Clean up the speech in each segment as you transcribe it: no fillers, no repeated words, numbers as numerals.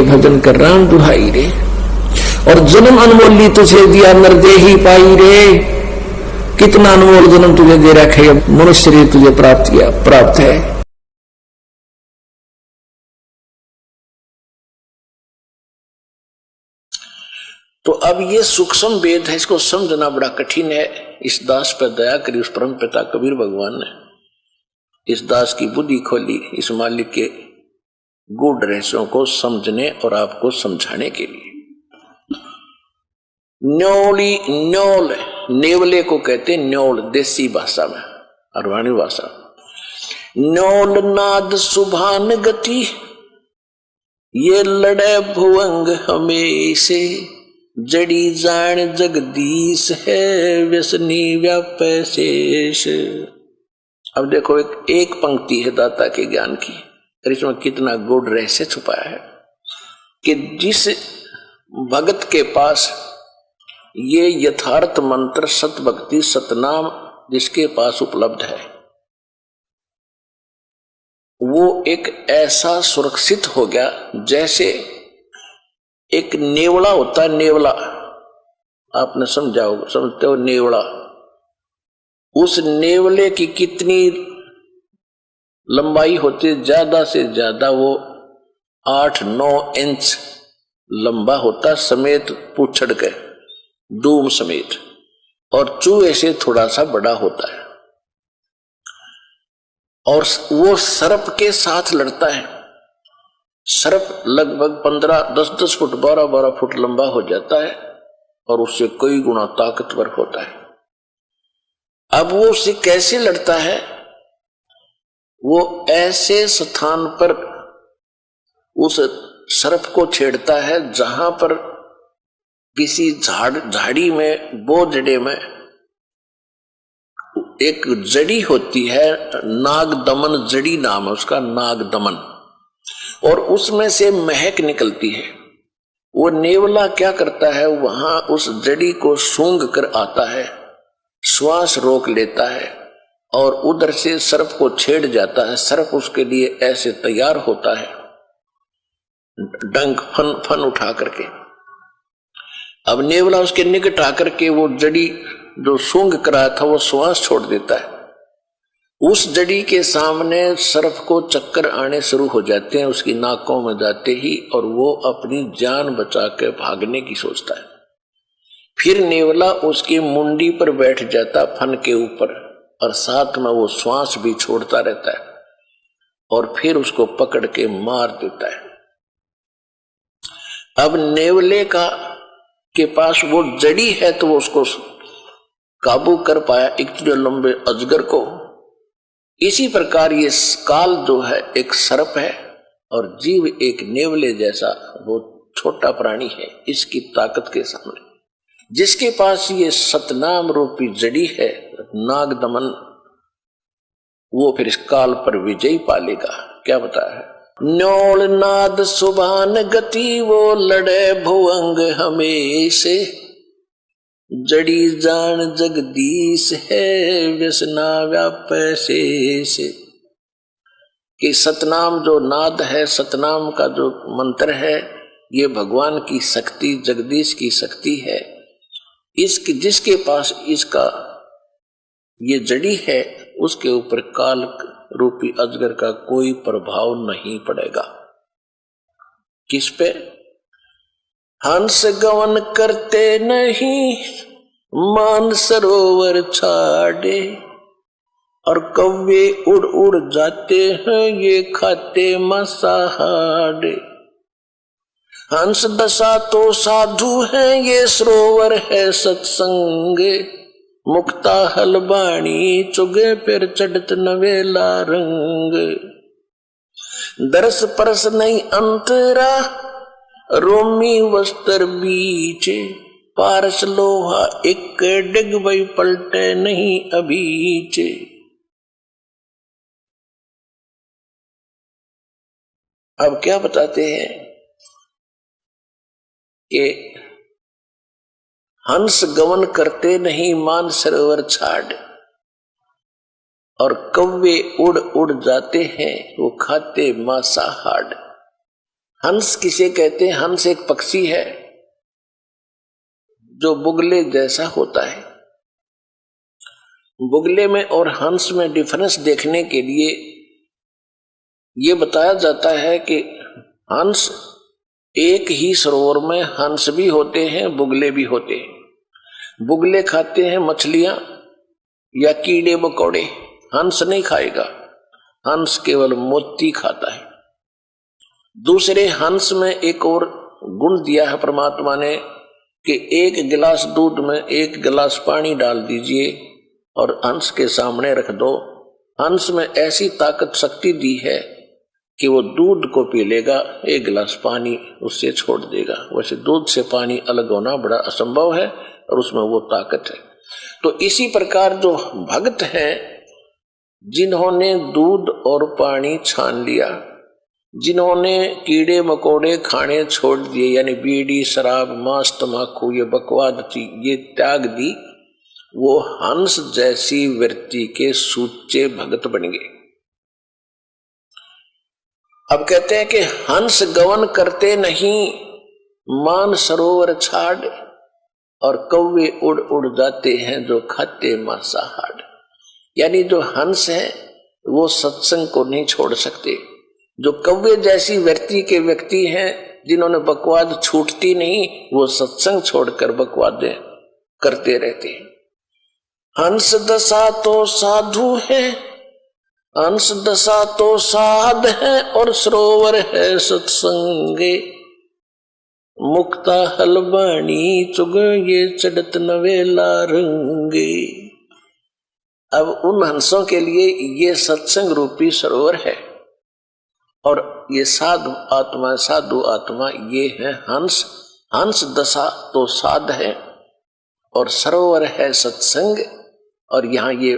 भजन कर राम दुहाई रे। और जन्म अनमोल ली तुझे दिया नरदे ही पाई रे। कितना अनमोल जन्म तुझे दे रखे, मनुष्य शरीर तुझे प्राप्त है। तो अब ये सूक्ष्म वेद है, इसको समझना बड़ा कठिन है। इस दास पर दया करी उस परम पिता कबीर भगवान ने इस दास की बुद्धि खोली, इस मालिक के गूढ़ रहस्यों को समझने और आपको समझाने के लिए। न्योली न्योल, नेवले को कहते न्योल देसी भाषा में, अरवाणी भाषा। न्योल नाद सुभान गति, ये लड़े भुवंग हमेशे। जड़ी जान जगदीश है, व्यसनी व्यापै शेष। अब देखो एक पंक्ति है दाता के ज्ञान की, और इसमें कितना गूढ़ रहस्य छुपाया है कि जिस भगत के पास ये यथार्थ मंत्र सतभक्ति सतनाम जिसके पास उपलब्ध है, वो एक ऐसा सुरक्षित हो गया जैसे एक नेवला होता है। नेवला आपने समझते हो नेवला। उस नेवले की कितनी लंबाई होती है, ज्यादा से ज्यादा वो 8-9 इंच लंबा होता समेत पूछड़ के दूम समेत, और चूहे से थोड़ा सा बड़ा होता है। और वो सर्प के साथ लड़ता है। सर्प लगभग 10-10 फुट 12-12 फुट लंबा हो जाता है और उससे कई गुना ताकतवर होता है। अब वो उससे कैसे लड़ता है? वो ऐसे स्थान पर उस सर्प को छेड़ता है जहां पर किसी झाड़ी में, बोझड़े में एक जड़ी होती है, नाग दमन जड़ी नाम है उसका, नाग दमन, और उसमें से महक निकलती है। वो नेवला क्या करता है, वहां उस जड़ी को सूंघ कर आता है, श्वास रोक लेता है और उधर से सर्प को छेड़ जाता है। सर्प उसके लिए ऐसे तैयार होता है डंक फन उठा करके। अब नेवला उसके निकट आकर के वो जड़ी जो सूंघ कराया था वो श्वास छोड़ देता है। उस जड़ी के सामने सर्प को चक्कर आने शुरू हो जाते हैं उसकी नाकों में जाते ही, और वो अपनी जान बचा के भागने की सोचता है। फिर नेवला उसकी मुंडी पर बैठ जाता फन के ऊपर, और साथ में वो श्वास भी छोड़ता रहता है, और फिर उसको पकड़ के मार देता है। अब नेवले के पास वो जड़ी है तो वो उसको काबू कर पाया इतने लंबे अजगर को। इसी प्रकार ये काल जो है एक सर्प है और जीव एक नेवले जैसा वो छोटा प्राणी है। इसकी ताकत के सामने जिसके पास ये सतनाम रूपी जड़ी है नाग दमन, वो फिर इस काल पर विजय पालेगा। क्या बताया है? न्योल नाद सुभान गति, वो लड़े भुवंग हमेशे। जड़ी जान जगदीश है, व्यसना व्यापै शेष। कि सतनाम जो नाद है, सतनाम का जो मंत्र है, ये भगवान की शक्ति, जगदीश की शक्ति है। इसकी जिसके पास इसका ये जड़ी है उसके ऊपर काल रूपी अजगर का कोई प्रभाव नहीं पड़ेगा। किस पे? हंस गवन करते नहीं, मान सरोवर छाड़े। और कौवे उड़ उड़ जाते हैं, ये खाते मांसाहारे। हंस दशा तो साधु है, ये सरोवर है सत्संग। मुक्ता हलबाणी चुगे फिर चढ़त नवेला रंग। दरस परस नहीं अंतरा, रोमी वस्त्र बीच। पारस लोहा एक डिग वही पलटे नहीं अभीच। अब क्या बताते हैं कि हंस गमन करते नहीं, मान सरोवर छाड़। और कौवे उड़ उड़ जाते हैं, वो खाते मांसाहार। हंस किसे कहते हैं? हंस एक पक्षी है जो बुगले जैसा होता है। बुगले में और हंस में डिफरेंस देखने के लिए ये बताया जाता है कि हंस, एक ही सरोवर में हंस भी होते हैं, बुगले भी होते हैं। बुगले खाते हैं मछलियां या कीड़े मकोड़े, हंस नहीं खाएगा। हंस केवल मोती खाता है। दूसरे हंस में एक और गुण दिया है परमात्मा ने कि एक गिलास दूध में एक गिलास पानी डाल दीजिए और हंस के सामने रख दो। हंस में ऐसी ताकत शक्ति दी है कि वो दूध को पी लेगा, एक गिलास पानी उससे छोड़ देगा। वैसे दूध से पानी अलग होना बड़ा असंभव है और उसमें वो ताकत है। तो इसी प्रकार जो भक्त हैं, जिन्होंने दूध और पानी छान लिया, जिन्होंने कीड़े मकोड़े खाने छोड़ दिए, यानी बीड़ी शराब मांस तम्बाकू ये बकवाद थी ये त्याग दी, वो हंस जैसी वृत्ति के सूचे भक्त बन गए। अब कहते हैं कि हंस गवन करते नहीं मान सरोवर छाड़, और कौवे उड़ उड़ जाते हैं जो खाते मांसाहार। यानी जो हंस है वो सत्संग को नहीं छोड़ सकते। जो कौवे जैसी वृत्ति के व्यक्ति हैं, जिन्होंने बकवाद छूटती नहीं, वो सत्संग छोड़कर बकवादें करते रहते हैं। हंस दशा तो साधु है, हंस दशा तो साध है, और सरोवर है सत्संगे। मुक्ता हलवाणी चुग ये चढ़त नवेला रंगे। अब उन हंसों के लिए ये सत्संग रूपी सरोवर है, और ये साधु आत्मा ये है हंस। हंस दशा तो साध है और सरोवर है सत्संग, और यहाँ ये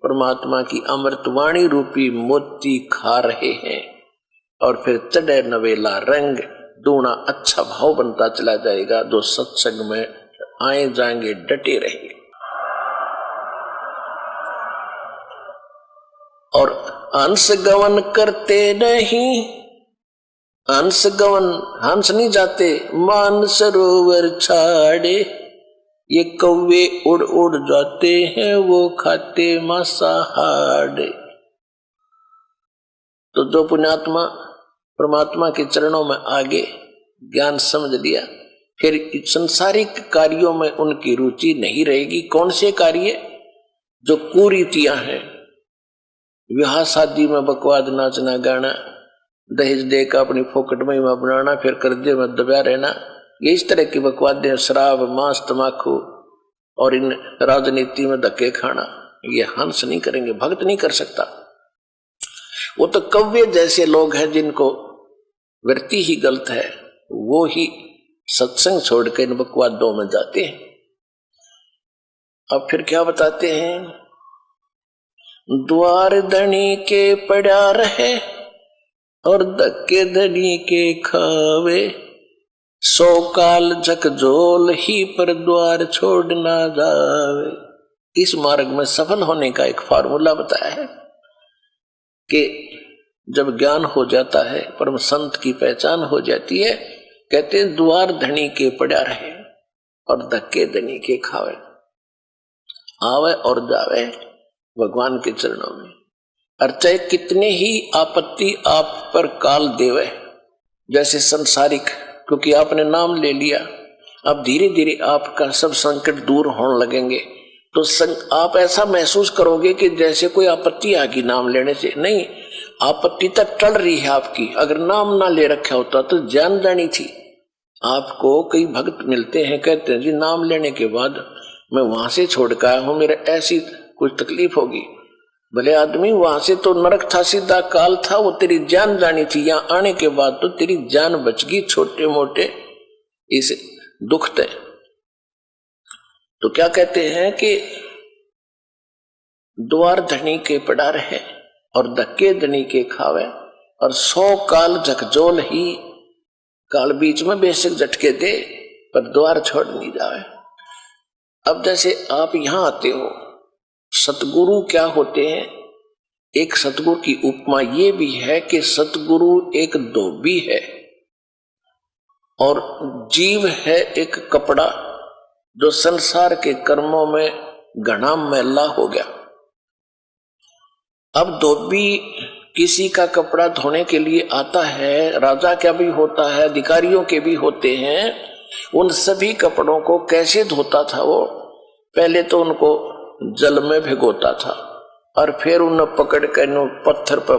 परमात्मा की अमृतवाणी रूपी मोती खा रहे हैं। और फिर चढ़े नवेला रंग, दूना अच्छा भाव बनता चला जाएगा। जो सत्संग में आए जाएंगे डटे रहेंगे। और हंस गवन करते नहीं, हंस गवन हंस नहीं जाते मान सरोवर छाड़े। ये कौवे उड़ उड़ जाते हैं वो खाते मांसाहार। तो जो पुण्यात्मा परमात्मा के चरणों में आगे ज्ञान समझ लिया, फिर संसारिक कार्यों में उनकी रुचि नहीं रहेगी। कौन से कार्य? जो कुरीतियां हैं, विवाह शादी में बकवाद नाचना गाना, दहेज देकर अपनी फोकट में बनाना, फिर कर्जे में दबा रहना, ये इस तरह की बकवादें, शराब मांस तम्बाकू और इन राजनीति में धक्के खाना, ये हंस नहीं करेंगे, भक्त नहीं कर सकता। वो तो कव्य जैसे लोग हैं जिनको वृत्ति ही गलत है, वो ही सत्संग छोड़कर इन बकवादों में जाते हैं। अब फिर क्या बताते हैं? द्वार धनी के पड़ा रहे और धक्के धनी के खावे। 100 काल झकझोल ही पर द्वार छोड़ ना जावे। इस मार्ग में सफल होने का एक फार्मूला बताया है कि जब ज्ञान हो जाता है, परम संत की पहचान हो जाती है, कहते हैं द्वार धनी के पड़ा रहे और धक्के धनी के खावे। आवे और जावे भगवान के चरणों में, और चाहे कितने ही आपत्ति आप पर काल देवे, जैसे संसारिक, क्योंकि आपने नाम ले लिया, अब धीरे धीरे आपका सब संकट दूर होने लगेंगे। तो आप ऐसा महसूस करोगे कि जैसे कोई आपत्ति आ गई नाम लेने से। नहीं, आपत्ति तक टल रही है आपकी। अगर नाम ना ले रखा होता तो जान जानी थी। आपको कई भक्त मिलते हैं, कहते हैं जी नाम लेने के बाद मैं वहां से छोड़ कर आया हूं, मेरे ऐसी कुछ तकलीफ होगी। भले आदमी, वहां से तो नरक था, सीधा काल था, वो तेरी जान जानी थी। यहाँ आने के बाद तो तेरी जान बच गई छोटे मोटे इस दुख थे। तो क्या कहते हैं कि द्वार धनी के पड़ा रहे और धक्के धनी के खावे, और 100 काल झकझोल ही, काल बीच में बेशक झटके दे पर द्वार छोड़ नहीं जावे। अब जैसे आप यहां आते हो, सतगुरु क्या होते हैं? एक सतगुरु की उपमा ये भी है कि सतगुरु एक धोबी है और जीव है एक कपड़ा जो संसार के कर्मों में घना मैला हो गया। अब धोबी किसी का कपड़ा धोने के लिए आता है, राजा का भी होता है, अधिकारियों के भी होते हैं, उन सभी कपड़ों को कैसे धोता था वो? पहले तो उनको जल में भिगोता था और फिर उन्हें पकड़ कर पत्थर पर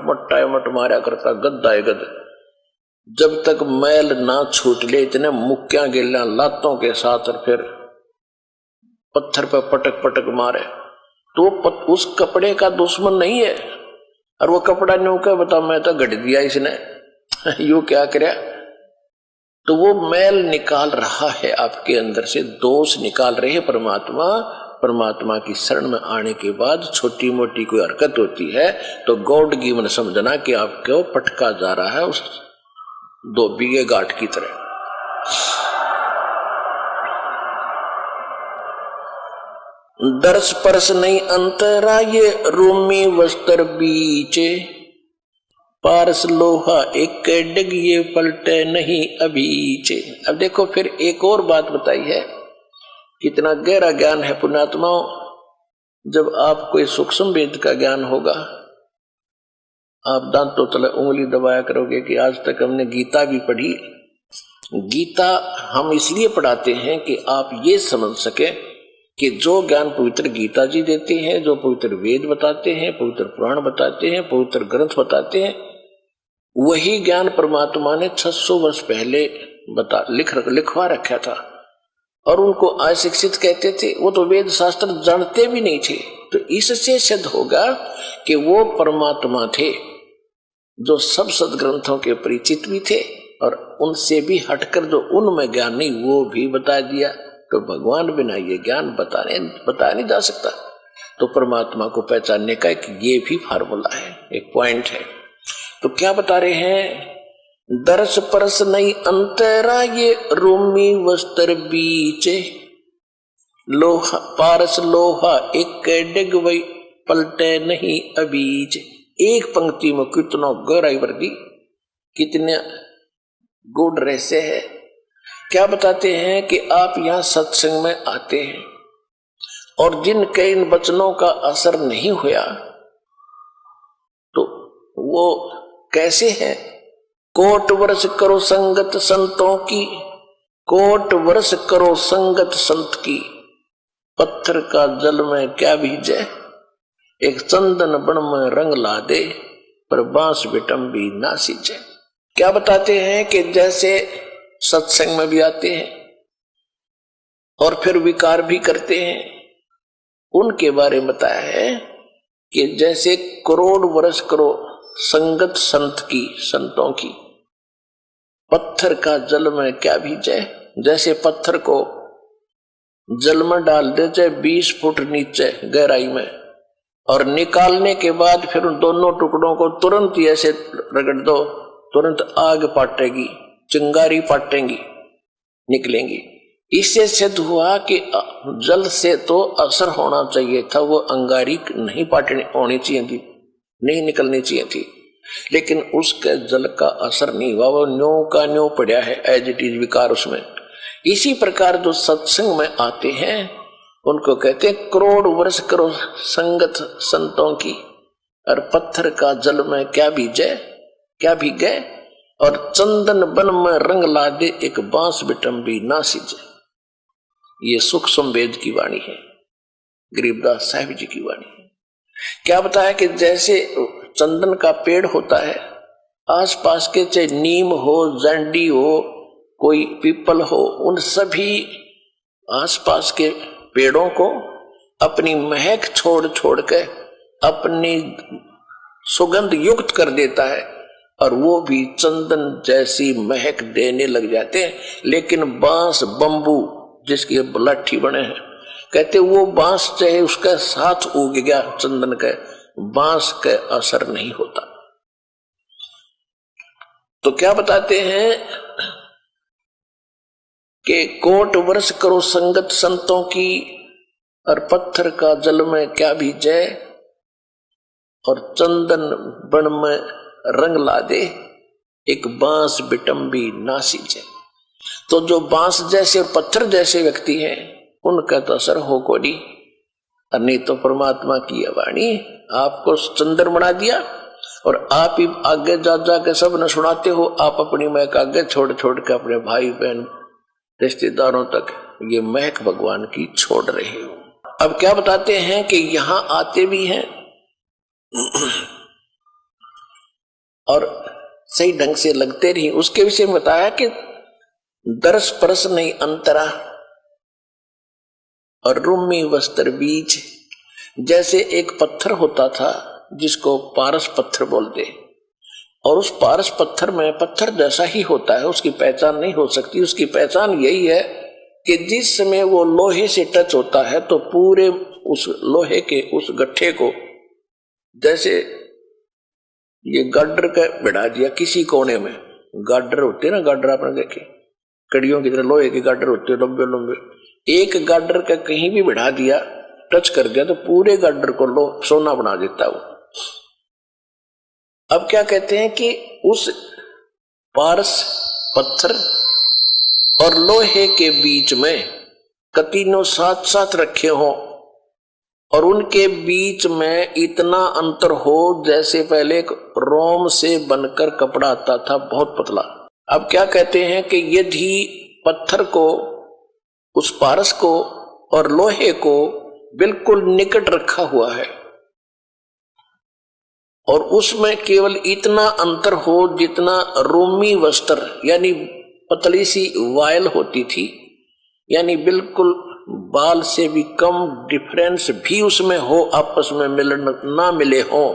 मट्टाए मट मारा करता, गद्दाए गद, जब तक मैल ना छूट ले, इतने मुक्कियां गिल्ला लातों के साथ, और फिर पत्थर पर पटक पटक मारे। तो उस कपड़े का दुश्मन नहीं है, और वो कपड़ा न्यू क्या बता, मैं तो गढ़ दिया इसने यू क्या करे? तो वो मैल निकाल रहा है आपके अंदर से, दोष निकाल रहे हैं परमात्मा। परमात्मा की शरण में आने के बाद छोटी मोटी कोई हरकत होती है तो गॉड गिवन समझना कि आपको पटका जा रहा है उस धोबी के गांठ की तरह। दर्श परस नहीं अंतरा ये रोमी वस्त्र बीचे, पारस लोहा एक डिग ये पलटे नहीं अभीचे। अब देखो फिर एक और बात बताई है, कितना गहरा ज्ञान है पुण्यात्माओं। जब आपको सूक्ष्म वेद का ज्ञान होगा, आप दांतों तले उंगली दबाया करोगे कि आज तक हमने गीता भी पढ़ी। गीता हम इसलिए पढ़ाते हैं कि आप ये समझ सके कि जो ज्ञान पवित्र गीता जी देते हैं, जो पवित्र वेद बताते हैं, पवित्र पुराण बताते हैं, पवित्र ग्रंथ बताते हैं, वही ज्ञान परमात्मा ने 600 वर्ष पहले लिखवा रखा था। और उनको अशिक्षित कहते थे, वो तो वेद शास्त्र जानते भी नहीं थे। तो इससे सिद्ध होगा कि वो परमात्मा थे जो सब सदग्रंथों के परिचित भी थे, और उनसे भी हटकर जो उनमें ज्ञान नहीं वो भी बता दिया। तो भगवान बिना ये ज्ञान बताया नहीं जा सकता। तो परमात्मा को पहचानने का एक ये भी फार्मूला है, एक पॉइंट है। तो क्या बता रहे हैं? दर्श परस नहीं अंतरा ये रोमी वस्त्र बीचे, लोहा पारस लोहा एक डिग वही पलटे नहीं अबीच। एक पंक्ति में कितना गहराई वर्दी, कितने गुड रहस्य है। क्या बताते हैं कि आप यहाँ सत्संग में आते हैं और जिनके इन वचनों का असर नहीं हुआ तो वो कैसे हैं? कोट वर्ष करो संगत संतों की, कोट वर्ष करो संगत संत की, पत्थर का जल में क्या भीजे, एक चंदन बन में रंग ला दे, पर बांस बिटम भी ना सींचे। क्या बताते हैं कि जैसे सत्संग में भी आते हैं और फिर विकार भी करते हैं, उनके बारे में बताया है कि जैसे करोड़ वर्ष करो संगत संत की, संतों की, पत्थर का जल में क्या भीजे, जैसे पत्थर को जल में डाल दे चाहे 20 फुट नीचे गहराई में, और निकालने के बाद फिर उन दोनों टुकड़ों को तुरंत ही ऐसे रगड़ दो, तुरंत आग पाटेगी, चिंगारी पाटेंगी, निकलेंगी। इससे सिद्ध हुआ कि जल से तो असर होना चाहिए था, वो अंगारी नहीं पाटनी होनी चाहिए थी, नहीं निकलनी चाहिए थी, लेकिन उसके जल का असर नहीं हुआ, वो न्यो का न्यो पड़ा है, एज इट इज विकार उसमें। इसी प्रकार जो सत्संग में आते हैं उनको कहते हैं करोड़ वर्ष करो संगत संतों की, और पत्थर का जल में क्या भीजे, क्या भीगे, और चंदन बन में रंग ला दे, एक बांस बिटम भी ना सींचे। ये सूक्ष्म वेद की वाणी है, गरीबदास साहिब जी की वाणी है। क्या बताया कि जैसे चंदन का पेड़ होता है, आसपास के चाहे नीम हो, जंडी हो, कोई पीपल हो, उन सभी आसपास के पेड़ों को अपनी महक छोड़ छोड़ के अपनी सुगंध युक्त कर देता है, और वो भी चंदन जैसी महक देने लग जाते हैं। लेकिन बांस, बंबू जिसकी लाठी बने हैं, कहते वो बांस चाहे उसका साथ उग गया चंदन का, बांस का असर नहीं होता। तो क्या बताते हैं कि कोट वर्ष करो संगत संतों की, और पत्थर का जल में क्या भीजे, और चंदन बन में रंग ला दे, एक बांस बिटम्बी ना सींचे। तो जो बांस जैसे और पत्थर जैसे व्यक्ति हैं उनका तो असर हो को नहीं तो परमात्मा की वाणी आपको चंद्र बना दिया और आप ही आगे जा के सब न सुनाते हो। आप अपनी महक आगे छोड़ छोड़ के अपने भाई बहन रिश्तेदारों तक ये महक भगवान की छोड़ रहे हो। अब क्या बताते हैं कि यहां आते भी हैं और सही ढंग से लगते नहीं। उसके विषय में बताया कि दर्श परस नहीं अंतरा और रूमी वस्त्र बीज। जैसे एक पत्थर होता था जिसको पारस पत्थर बोलते, और उस पारस पत्थर में पत्थर जैसा ही होता है, उसकी पहचान नहीं हो सकती। उसकी पहचान यही है कि जिस समय वो लोहे से टच होता है तो पूरे उस लोहे के उस गट्ठे को, जैसे ये गाडर का बिठा दिया किसी कोने में, गाडर होते हैं ना, गाडर आपने देखे कड़ियों की तरह लोहे के गाडर होते हैं लंबे लंबे, एक गाडर का कहीं भी बिठा दिया, टच कर दिया तो पूरे गाडर को सोना बना देता वो। अब क्या कहते हैं कि उस पारस पत्थर और लोहे के बीच में कतीनों साथ साथ रखे हो और उनके बीच में इतना अंतर हो जैसे पहले एक रोम से बनकर कपड़ा आता था बहुत पतला। अब क्या कहते हैं कि यदि पत्थर को, उस पारस को और लोहे को बिल्कुल निकट रखा हुआ है और उसमें केवल इतना अंतर हो जितना रोमी वस्त्र यानी पतली सी वायल होती थी, यानी बिल्कुल बाल से भी कम डिफरेंस भी उसमें हो, आपस में मिलन ना मिले हो,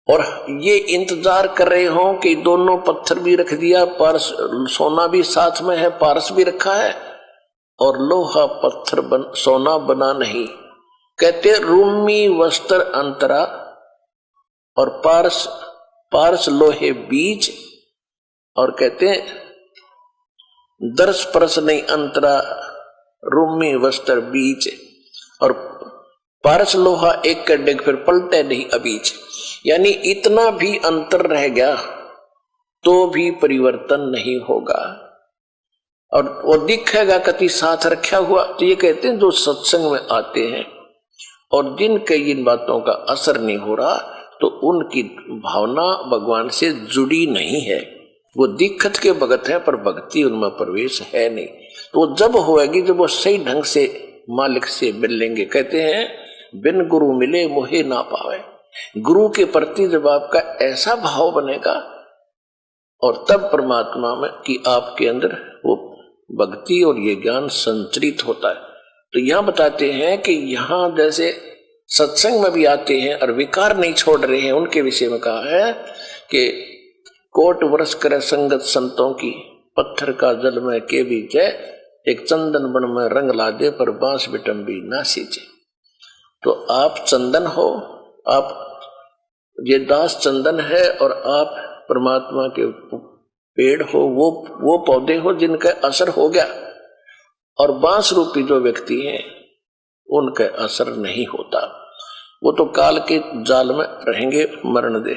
और ये इंतजार कर रहे हो कि दोनों पत्थर भी रख दिया, पारस सोना भी साथ में है, पारस भी रखा है और लोहा पत्थर सोना बना नहीं। कहते रूमी वस्त्र अंतरा और पारस लोहे बीज, और कहते हैं दर्श परस नहीं अंतरा रूमी वस्त्र बीज, और पारस लोहा एक कर डेग फिर पलटे नहीं अबीज। यानी इतना भी अंतर रह गया तो भी परिवर्तन नहीं होगा और वो दिखेगा कति साथ रखा हुआ। तो ये कहते हैं जो सत्संग में आते हैं और जिनके इन बातों का असर नहीं हो रहा तो उनकी भावना भगवान से जुड़ी नहीं है, वो दिक्कत के भगत है पर भक्ति उनमें प्रवेश है नहीं। तो वो जब होएगी जब वो सही ढंग से मालिक से मिलेंगे। कहते हैं बिन गुरु मिले मोहे ना पावे। गुरु के प्रति जब आपका ऐसा भाव बनेगा और तब परमात्मा में कि आपके अंदर वो भक्ति और ये ज्ञान संचरित होता है। तो यहाँ बताते हैं कि यहाँ जैसे सत्संग में भी आते हैं और विकार नहीं छोड़ रहे हैं, उनके विषय में कहा है कि कोट वर्ष करे संगत संतों की, पत्थर का जल में के बीच है, एक चंदन बन में रंग ला दे पर बांस बिटम्बी ना सींचे। तो आप चंदन हो, आप ये दास चंदन है और आप परमात्मा के पेड़ हो, वो पौधे हो जिनका असर हो गया, और बांस रूपी जो व्यक्ति हैं उनका असर नहीं होता, वो तो काल के जाल में रहेंगे, मरण दे।